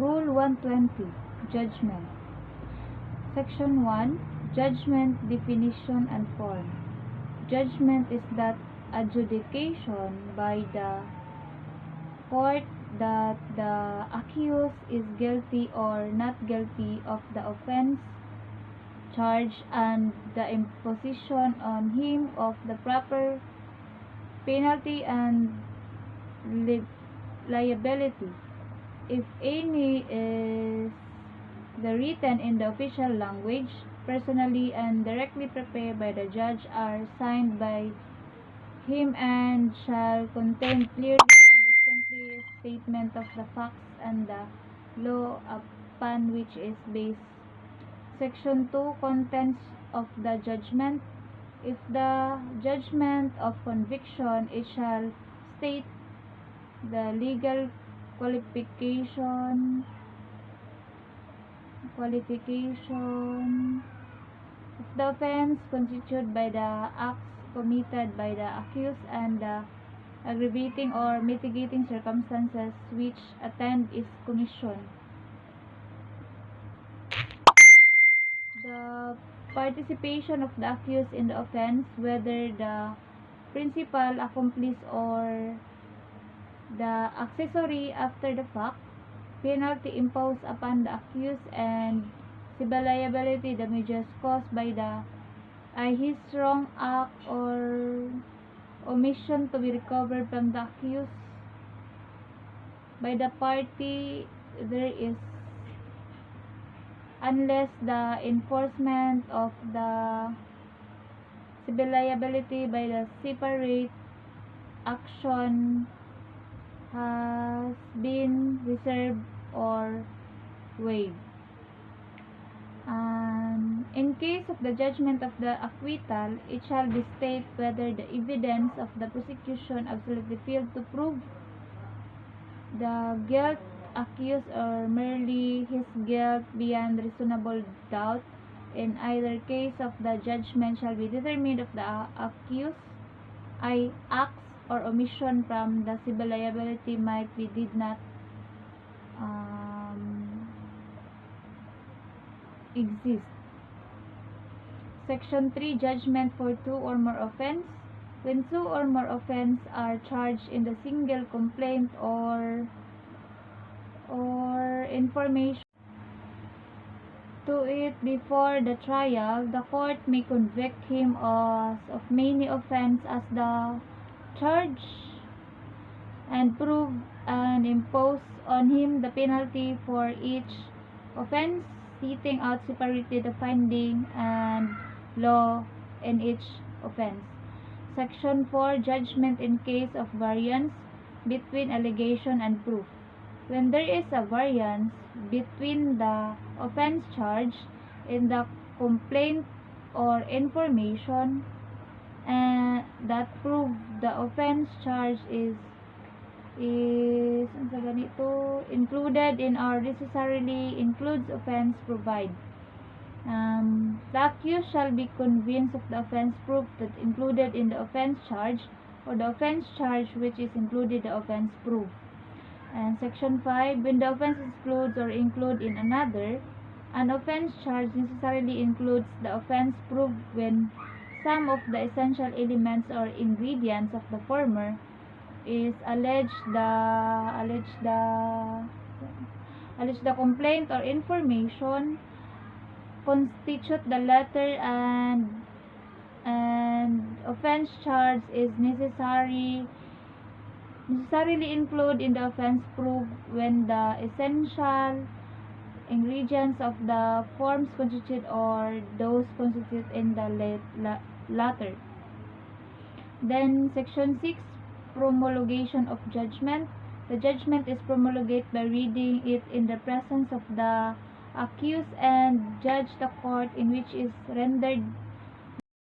Rule 120. Judgment. Section 1. Judgment, definition, and form. Judgment is that adjudication by the court that the accused is guilty or not guilty of the offense charged, and the imposition on him of the proper penalty and liability, if any, is the written in the official language, personally and directly prepared by the judge, are signed by him, and shall contain clearly and distinctly statement of the facts and the law upon which is based. Section 2. Contents of the judgment. If the judgment of conviction, it shall state the legal qualification of the offense constituted by the acts committed by the accused, and the aggravating or mitigating circumstances which attend its commission. The participation of the accused in the offense, whether the principal, accomplice, or the accessory after the fact, penalty imposed upon the accused, and civil liability damages caused by his wrong act or omission to be recovered from the accused by the party there is, unless the enforcement of the civil liability by the separate action has been reserved or waived. In case of the judgment of the acquittal, it shall be stated whether the evidence of the prosecution absolutely failed to prove the guilt accused, or merely his guilt beyond reasonable doubt. In either case of the judgment shall be determined of the accused acts or omission from the civil liability might be did not exist. Section 3. Judgment for two or more offense. When two or more offenses are charged in the single complaint or information to it before the trial, the court may convict him of many offenses as the charge, and prove and impose on him the penalty for each offense, setting out separately the finding and law in each offense. Section 4. Judgment in case of variance between allegation and proof. When there is a variance between the offense charged in the complaint or information and that prove the offense charge is included in or necessarily includes offense provide. The accused shall be convinced of the offense proof that included in the offense charge, or the offense charge which is included the offense proof. And Section 5. When the offense excludes or include in another, an offense charge necessarily includes the offense proof when some of the essential elements or ingredients of the former is alleged the complaint or information constitute the latter, and offense charge is necessarily include in the offense proof when the essential ingredients of the forms constitute or those constitute in the latter. Then Section 6. Promulgation of judgment. The judgment is promulgated by reading it in the presence of the accused and judge. The court in which is rendered